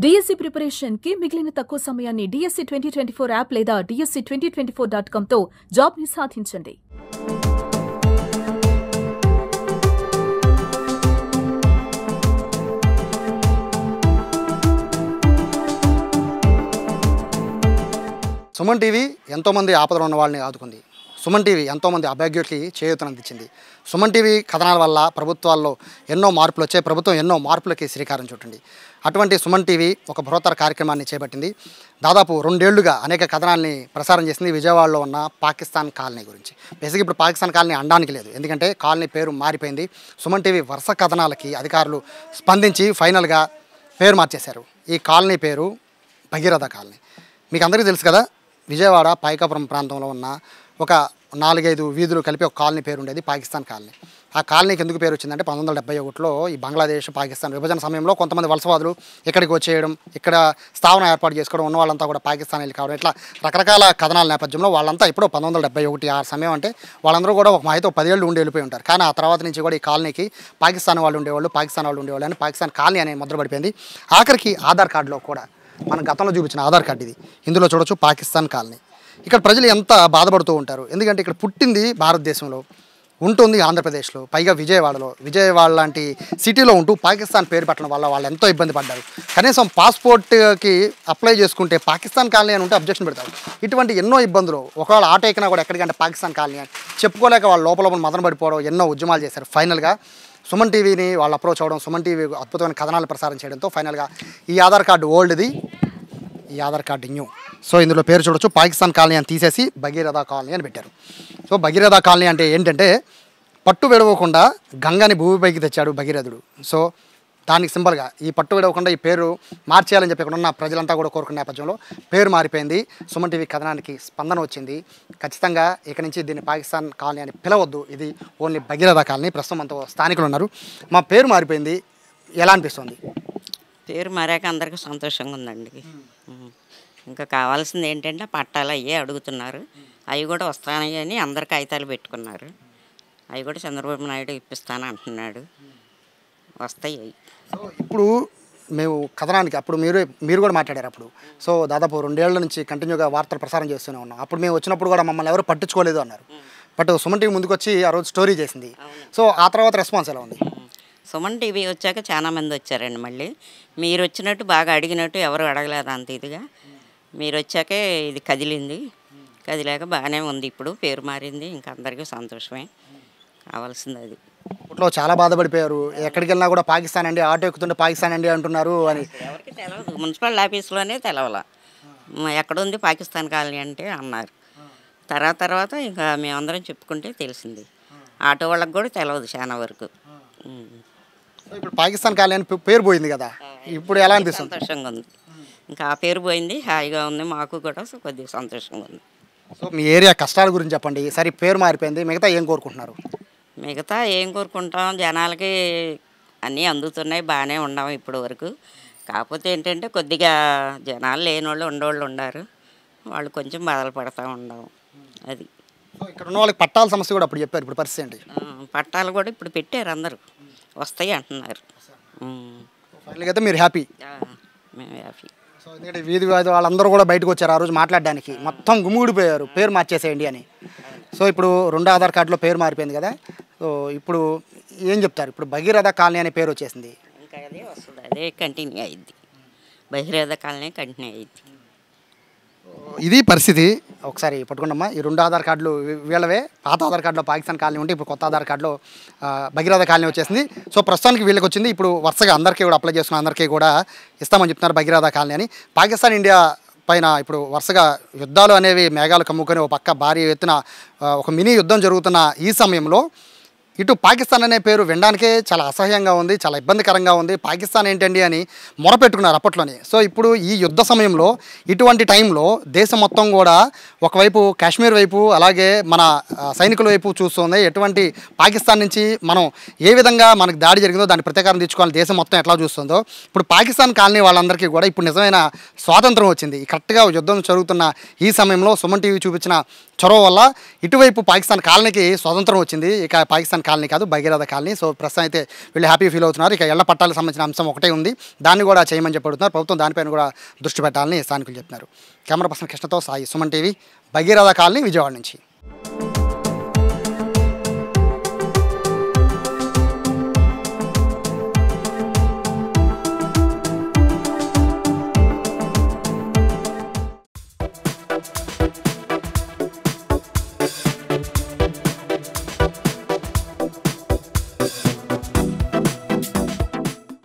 DSC preparation కి మిగిలిన తక్కువ సమయాన్ని డిఎస్సి 2024 యాప్ లేదా DSC2024.com తో జాబ్ ని సాధించండి. సుమన్ టీవీ ఎంతోమంది ఆపదలో ఉన్న వాళ్ళని ఆదుకుంది. సుమన్ టీవీ ఎంతోమంది అభాగ్యులకి చేయూతనందించింది. సుమన్ టీవీ కథనాల వల్ల ప్రభుత్వాల్లో ఎన్నో మార్పులు వచ్చాయి. ప్రభుత్వం ఎన్నో మార్పులకి శ్రీకారం చుట్టింది. అటువంటి సుమన్ టీవీ ఒక బృహత్తర కార్యక్రమాన్ని చేపట్టింది. దాదాపు 2 ఏళ్లుగా అనేక కథనాల్ని ప్రసారం చేసింది విజయవాడలో ఉన్న పాకిస్తాన్ కాలనీ గురించి. బేసిక్గా ఇప్పుడు పాకిస్తాన్ కాలనీ అనడానికి లేదు, ఎందుకంటే కాలనీ పేరు మారిపోయింది. సుమన్ టీవీ వరుస కథనాలకి అధికారులు స్పందించి ఫైనల్గా పేరు మార్చేశారు. ఈ కాలనీ పేరు భగీరథ కాలనీ. మీకు అందరికీ తెలుసు కదా, విజయవాడ పాయకాపురం ప్రాంతంలో ఉన్న ఒక 4-5 వీధులు కలిపి ఒక కాలనీ పేరు ఉండేది పాకిస్తాన్ కాలనీ. ఆ కాలనీకి ఎందుకు పేరు వచ్చిందంటే 1971లో ఈ బంగ్లాదేశ్ పాకిస్తాన్ విభజన సమయంలో కొంతమంది వలసవాదులు ఇక్కడికి వచ్చేయడం, ఇక్కడ స్థావరం ఏర్పాటు చేసుకోవడం, ఉన్న వాళ్ళంతా కూడా పాకిస్తాన్ వెళ్ళి కావడం, ఇట్లా రకరకాల కథనాల నేపథ్యంలో వాళ్ళంతా ఎప్పుడో 1971 ఆ సమయం అంటే వాళ్ళందరూ కూడా ఒక మాయితో 10 ఏళ్ళు ఉండి వెళ్ళిపోయి ఉంటారు. కానీ ఆ తర్వాత నుంచి కూడా ఈ కాలనీకి పాకిస్తాన్ వాళ్ళు ఉండేవాళ్ళు అని పాకిస్తాన్ కాలనీ అనే ముద్ర పడిపోయింది. ఆఖరికి ఆధార్ కార్డులో కూడా మనం గతంలో చూపించిన ఆధార్ కార్డు ఇది, ఇందులో చూడొచ్చు పాకిస్తాన్ కాలనీ. ఇక్కడ ప్రజలు ఎంత బాధపడుతూ ఉంటారు, ఎందుకంటే ఇక్కడ పుట్టింది భారతదేశంలో, ఉంటుంది ఆంధ్రప్రదేశ్లో, పైగా విజయవాడ లాంటి సిటీలో ఉంటూ పాకిస్తాన్ పేరు పెట్టడం వల్ల వాళ్ళు ఎంతో ఇబ్బంది పడ్డారు. కనీసం పాస్పోర్ట్కి అప్లై చేసుకుంటే పాకిస్తాన్ కాలనీ అని ఉంటే అబ్జెక్షన్ పెడతారు. ఇటువంటి ఎన్నో ఇబ్బందులు, ఒకవేళ ఆటో ఎక్కినా కూడా ఎక్కడికంటే పాకిస్తాన్ కాలనీ అని చెప్పుకోలేక వాళ్ళు లోపల మదన పడిపోవడం, ఎన్నో ఉద్యమాలు చేశారు. ఫైనల్గా సుమన్ టీవీని వాళ్ళు అప్రోచ్ అవ్వడం, సుమన్ టీవీ అద్భుతమైన కథనాలు ప్రసారం చేయడంతో ఫైనల్గా ఈ ఆధార్ కార్డు ఓల్డ్ది, ఈ ఆధార్ కార్డు న్యూ. సో ఇందులో పేరు చూడొచ్చు, పాకిస్తాన్ కాలనీ అని తీసేసి భగీరథ కాలనీ అని పెట్టారు. సో భగీరథ కాలనీ అంటే ఏంటంటే పట్టు విడవకుండా గంగని భూమిపైకి తెచ్చాడు భగీరథుడు. సో దానికి సింబల్గా ఈ పట్టు విడవకుండా ఈ పేరు మార్చేయాలని చెప్పి ఇక్కడ ఉన్న ప్రజలంతా కూడా కోరుకున్న నేపథ్యంలో పేరు మారిపోయింది. సుమన్ టీవీ కథనానికి స్పందన వచ్చింది. ఖచ్చితంగా ఇక నుంచి దీన్ని పాకిస్తాన్ కాలనీ అని పిలవద్దు, ఇది ఓన్లీ భగీరథ కాలనీ. ప్రస్తుతం మనతో స్థానికులు ఉన్నారు. మా పేరు మారిపోయింది, ఎలా అనిపిస్తుంది? పేరు మారాక అందరికీ సంతోషంగా ఉందండి. ఇంకా కావాల్సింది ఏంటంటే పట్టాలు అయ్యే అడుగుతున్నారు, అవి కూడా వస్తాయి అని అందరు కాగితాలు పెట్టుకున్నారు. అవి కూడా చంద్రబాబు నాయుడు ఇప్పిస్తాను అంటున్నాడు, వస్తాయి అవి. సో ఇప్పుడు మేము కథనానికి అప్పుడు మీరు కూడా మాట్లాడారు అప్పుడు. సో దాదాపు 2 ఏళ్ల నుంచి కంటిన్యూగా వార్తలు ప్రసారం చేస్తూనే ఉన్నాం. అప్పుడు మేము వచ్చినప్పుడు కూడా మమ్మల్ని ఎవరు పట్టించుకోలేదు అన్నారు. బట్ సుమన్ టీవీ ముందుకు వచ్చి ఆ రోజు స్టోరీ చేసింది. సో ఆ తర్వాత రెస్పాన్స్ ఎలా ఉంది? సుమన్ టీవీ వచ్చాక చాలా మంది వచ్చారండి. మళ్ళీ మీరు వచ్చినట్టు బాగా అడిగినట్టు ఎవరు అడగలేదు అంత ఇదిగా. మీరు వచ్చాకే ఇది కదిలింది, కదిలాక బాగానే ఉంది. ఇప్పుడు పేరు మారింది, ఇంకా అందరికీ సంతోషమే. కావాల్సింది అది. ఇప్పట్లో చాలా బాధపడిపోయారు, ఎక్కడికి వెళ్ళినా కూడా పాకిస్తాన్ అండి, ఆటో ఎక్కుతుంటే పాకిస్తాన్ అండి అంటున్నారు అని. ఎవరికి తెలియదు, మున్సిపల్ ఆఫీస్లోనే తెలవాల ఎక్కడుంది పాకిస్తాన్ కాలనీ అంటే అన్నారు. తర్వాత ఇంకా మేమందరం చెప్పుకుంటే తెలిసింది. ఆటో వాళ్ళకి కూడా తెలియదు చాలా వరకు. ఇప్పుడు పాకిస్తాన్ కాలనీ అని పేరు పోయింది కదా, ఇప్పుడు ఎలా అనిపిస్తుంది? సంతోషంగా ఉంది, ఇంకా ఆ పేరు పోయింది, హాయిగా ఉంది, మాకు కూడా కొద్దిగా సంతోషంగా ఉంది. సో మీ ఏరియా కష్టాల గురించి చెప్పండి. సరే పేరు మారిపోయింది, మిగతా ఏం కోరుకుంటున్నారు? మిగతా ఏం కోరుకుంటాం, జనాలకి అన్నీ అందుతున్నాయి, బాగానే ఉన్నాం ఇప్పటి వరకు. కాకపోతే ఏంటంటే కొద్దిగా జనాలు లేని వాళ్ళు ఉండేవాళ్ళు ఉన్నారు, వాళ్ళు కొంచెం బాధలు పడుతూ ఉండవు అది. ఇక్కడ ఉన్న వాళ్ళకి పట్టాల సమస్య కూడా అప్పుడు చెప్పారు, ఇప్పుడు పరిస్థితి ఏంటి? పట్టాలు కూడా ఇప్పుడు పెట్టారు, అందరూ వస్తాయి అంటున్నారు. ఫైనల్గా అయితే మీరు హ్యాపీ? మేము హ్యాపీ. సో ఎందుకంటే వీధి వాళ్ళందరూ కూడా బయటకు వచ్చారు ఆ రోజు మాట్లాడడానికి, మొత్తం గుమ్ముడిపోయారు పేరు మార్చేసేయండి అని. సో ఇప్పుడు 2 ఆధార్ కార్డులో పేరు మారిపోయింది కదా, సో ఇప్పుడు ఏం చెప్తారు? ఇప్పుడు భగీరథ కాలనీ అనే పేరు వచ్చేసింది, ఇంకా అదే వస్తుంది, అదే కంటిన్యూ అయ్యిద్ది, భగీరథ కాలనీ కంటిన్యూ అయ్యిద్ది. ఇది పరిస్థితి. ఒకసారి పట్టుకుంటామా, ఈ 2 ఆధార్ కార్డులు వీళ్ళవే. పాత ఆధార్ కార్డులో పాకిస్తాన్ కాలనీ ఉంటే ఇప్పుడు కొత్త ఆధార్ కార్డులో భగీరథ కాలనీ వచ్చేసింది. సో ప్రస్తుతానికి వీళ్ళకి వచ్చింది. ఇప్పుడు వరుసగా అందరికీ కూడా అప్లై చేసుకున్న అందరికీ కూడా ఇస్తామని చెప్తున్నారు భగీరథ కాలనీ అని. పాకిస్తాన్ ఇండియా పైన ఇప్పుడు వరుసగా యుద్ధాలు అనేవి మేఘాలు కమ్ముకొని ఒక పక్క భారీ ఎత్తున ఒక మినీ యుద్ధం జరుగుతున్న ఈ సమయంలో ఇటు పాకిస్తాన్ అనే పేరు వినడానికే చాలా అసహ్యంగా ఉంది, చాలా ఇబ్బందికరంగా ఉంది. పాకిస్తాన్ ఏంటండి అని మొరపెట్టుకున్నారు అప్పట్లోనే. సో ఇప్పుడు ఈ యుద్ధ సమయంలో ఇటువంటి టైంలో దేశం మొత్తం కూడా ఒకవైపు కాశ్మీర్ వైపు అలాగే మన సైనికుల వైపు చూస్తుంది. ఎటువంటి పాకిస్తాన్ నుంచి మనం ఏ విధంగా మనకు దాడి జరిగిందో దాన్ని ప్రతీకారం తీర్చుకోవాలి దేశం మొత్తం ఎట్లా చూస్తుందో, ఇప్పుడు పాకిస్తాన్ కాలనీ వాళ్ళందరికీ కూడా ఇప్పుడు నిజమైన స్వాతంత్రం వచ్చింది. కరెక్ట్గా యుద్ధం జరుగుతున్న ఈ సమయంలో సుమన్ టీవీ చూపించిన చొరవ వల్ల ఇటువైపు పాకిస్తాన్ కాలనీకి స్వతంత్రం వచ్చింది. ఇక పాకిస్తాన్ కాలనీ కాదు, భగీరథ కాలనీ. సో ప్రస్తుతం అయితే వీళ్ళు హ్యాపీ ఫీల్ అవుతున్నారు. ఇక ఇళ్ల పట్టాలకు సంబంధించిన అంశం ఒకటే ఉంది, దాన్ని కూడా చేయమని చెప్పడుతున్నారు. ప్రభుత్వం దానిపైన కూడా దృష్టి పెట్టాలని స్థానికులు చెప్తున్నారు. కెమెరా పర్సన్ కృష్ణతో సాయి, సుమన్ టీవీ, భగీరథ కాలనీ, విజయవాడ నుంచి.